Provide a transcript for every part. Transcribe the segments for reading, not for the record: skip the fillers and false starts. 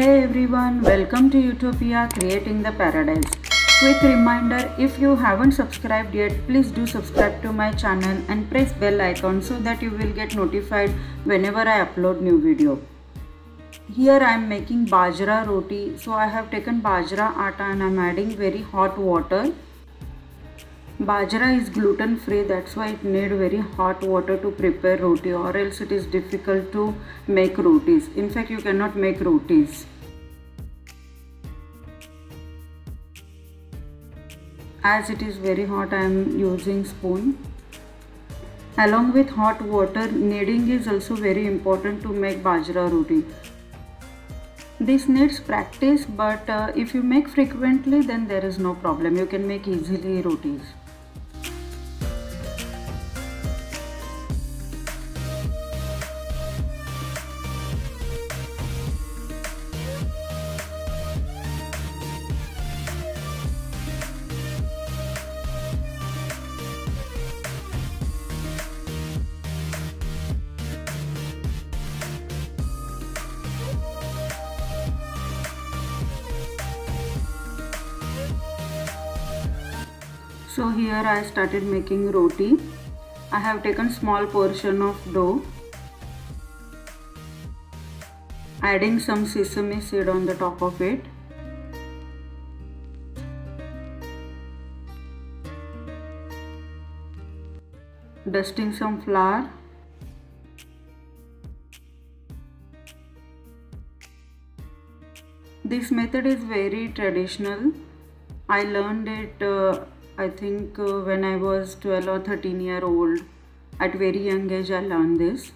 Hey everyone, welcome to Utopia Creating the Paradise. Quick reminder, if you haven't subscribed yet, please do subscribe to my channel and press bell icon so that you will get notified whenever I upload new video. Here I am making bajra roti. So I have taken bajra atta and I am adding very hot water. Bajra is gluten free, that's why it need very hot water to prepare roti, or else it is difficult to make rotis. In fact, you cannot make rotis. As it is very hot, I am using spoon. Along with hot water, kneading is also very important to make bajra roti. This needs practice, but if you make frequently, then there is no problem. You can make easily rotis. So here I started making roti. I have taken small portion of dough, adding some sesame seed on the top of it. Dusting some flour. This method is very traditional. I learned it I think when I was 12 or 13-year-old. At very young age I learned this.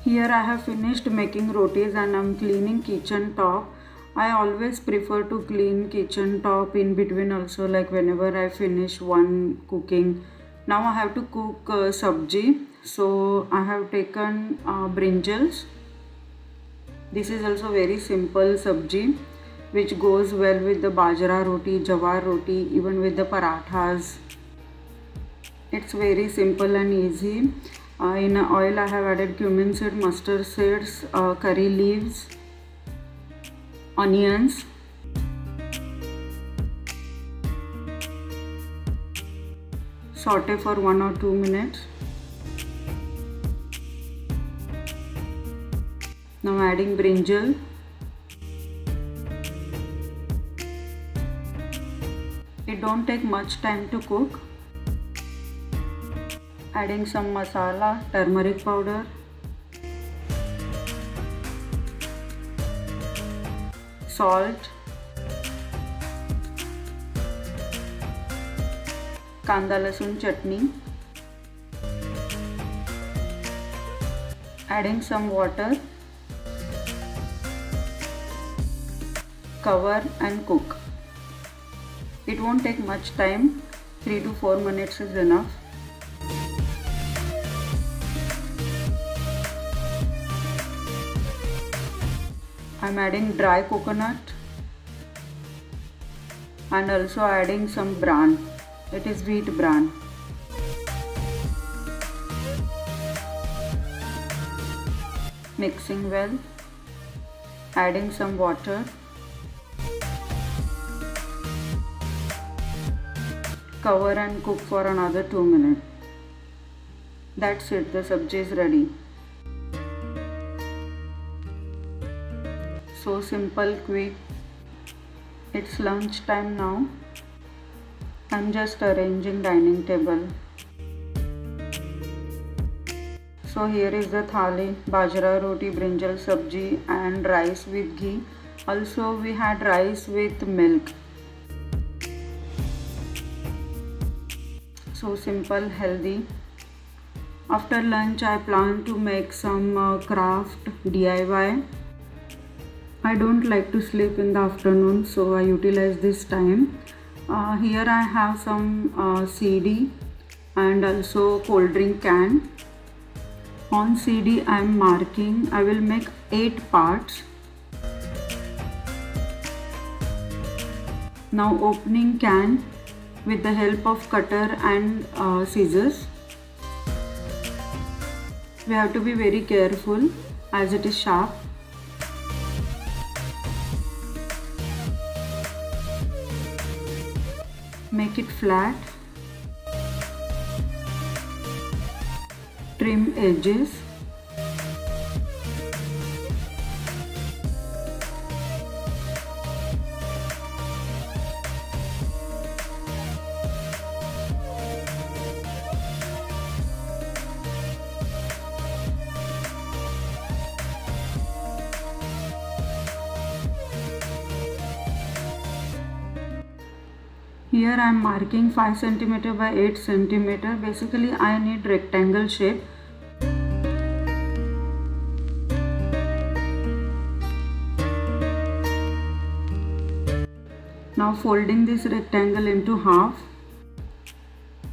Here I have finished making rotis and I am cleaning kitchen top. I always prefer to clean kitchen top in between also, like whenever I finish one cooking. Now I have to cook sabji. So I have taken brinjals. This is also very simple sabji which goes well with the bajra roti, jawar roti, even with the parathas. It's very simple and easy. In oil I have added cumin seed, mustard seeds, curry leaves, onions, saute for 1 or 2 minutes. Now adding brinjal, it don't take much time to cook. Adding some masala, turmeric powder, salt, kanda lasun chutney, adding some water, cover and cook. It won't take much time, 3 to 4 minutes is enough. I am adding dry coconut and also adding some bran. It is wheat bran. Mixing well. adding some water. cover and cook for another 2 minutes. That's it, the sabji is ready. So simple, quick. It's lunch time now. I'm just arranging dining table. So here is the thali, bajra roti, brinjal sabji and rice with ghee. Also we had rice with milk. So simple, healthy. After lunch I plan to make some craft DIY. I don't like to sleep in the afternoon, so I utilize this time. Here I have some CD and also cold drink can. On CD I am marking, I will make 8 parts. Now opening can with the help of cutter and scissors. We have to be very careful as it is sharp. Make it flat. Trim edges. Here I am marking 5 cm by 8 cm. Basically I need rectangle shape. Now folding this rectangle into half.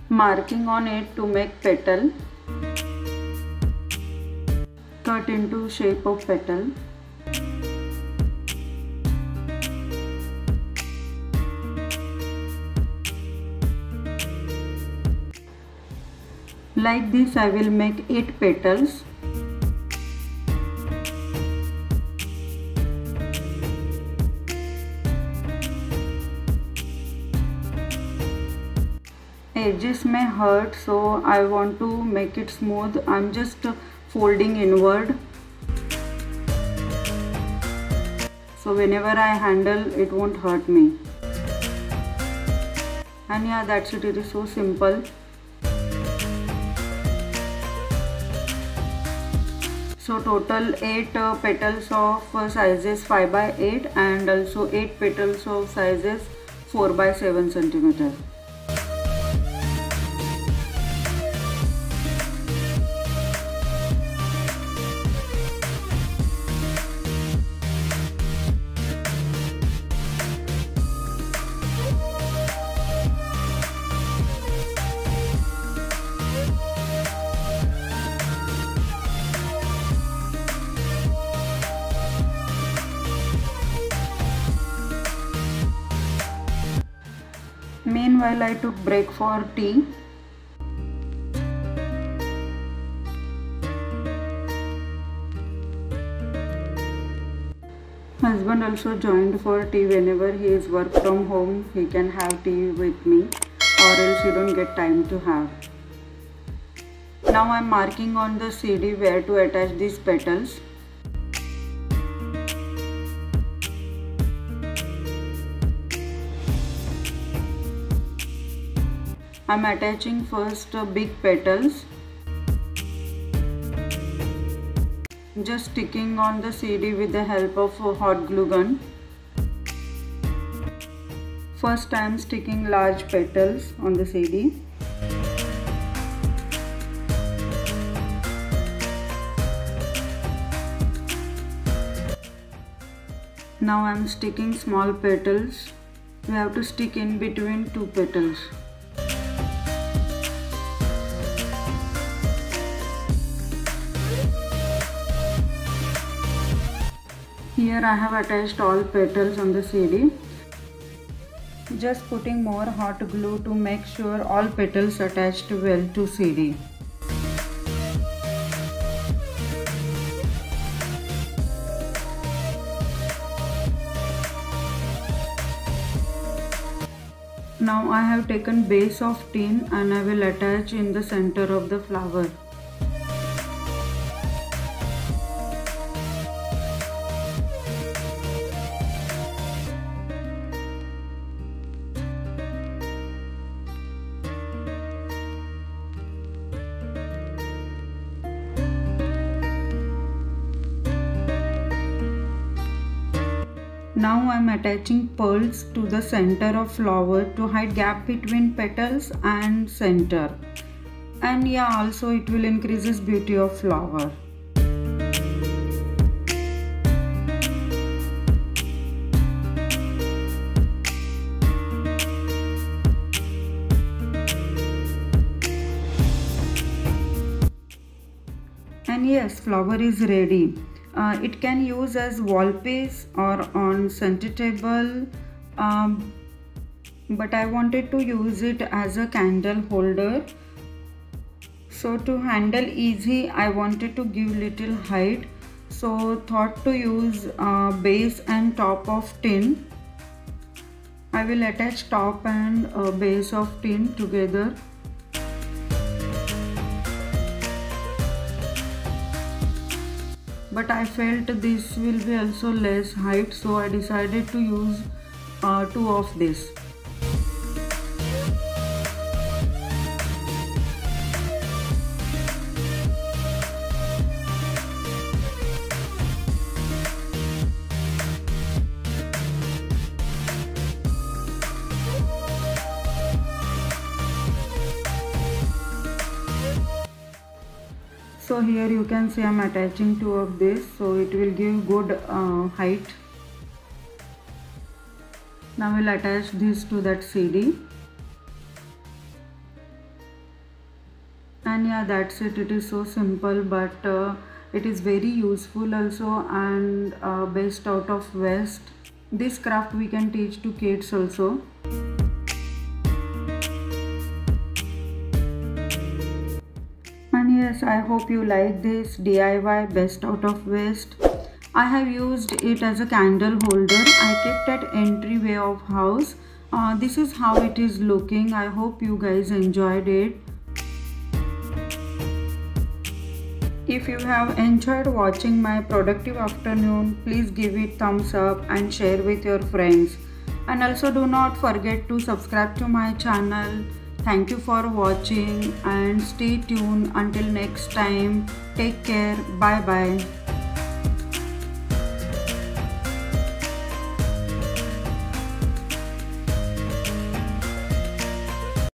Marking on it to make petal. Cut into shape of petal. Like this I will make 8 petals. Edges may hurt, so I want to make it smooth. I'm just folding inward. So whenever I handle, it won't hurt me. And yeah, that's it. It is so simple. So total 8 petals of sizes 5 by 8 and also 8 petals of sizes 4 by 7 cm. Meanwhile, I took break for tea. Husband also joined for tea. Whenever he is work from home, he can have tea with me, or else he don't get time to have. Now I am marking on the CD where to attach these petals. I am attaching first big petals. Just sticking on the CD with the help of a hot glue gun. First I am sticking large petals on the CD. Now I am sticking small petals. We have to stick in between 2 petals. Here I have attached all petals on the CD. Just putting more hot glue to make sure all petals attached well to CD. Now I have taken base of tin and I will attach in the center of the flower. Now I am attaching pearls to the center of flower to hide gap between petals and center. And yeah, also it will increases beauty of flower. And yes, flower is ready. It can use as wall piece or on center table, but I wanted to use it as a candle holder. So to handle easy, I wanted to give little height, so thought to use base and top of tin. I will attach top and base of tin together. But I felt this will be also less height, so I decided to use two of this. So here you can see I am attaching two of this, so it will give good height. Now we'll attach this to that CD. And yeah, that's it. It is so simple, but it is very useful also, and best out of waste. This craft we can teach to kids also. And yes, I hope you like this DIY best out of waste. I have used it as a candle holder. I kept at entryway of house. This is how it is looking. I hope you guys enjoyed it. If you have enjoyed watching my productive afternoon, please give it thumbs up and share with your friends. And also do not forget to subscribe to my channel. Thank you for watching and stay tuned until next time. Take care. Bye bye.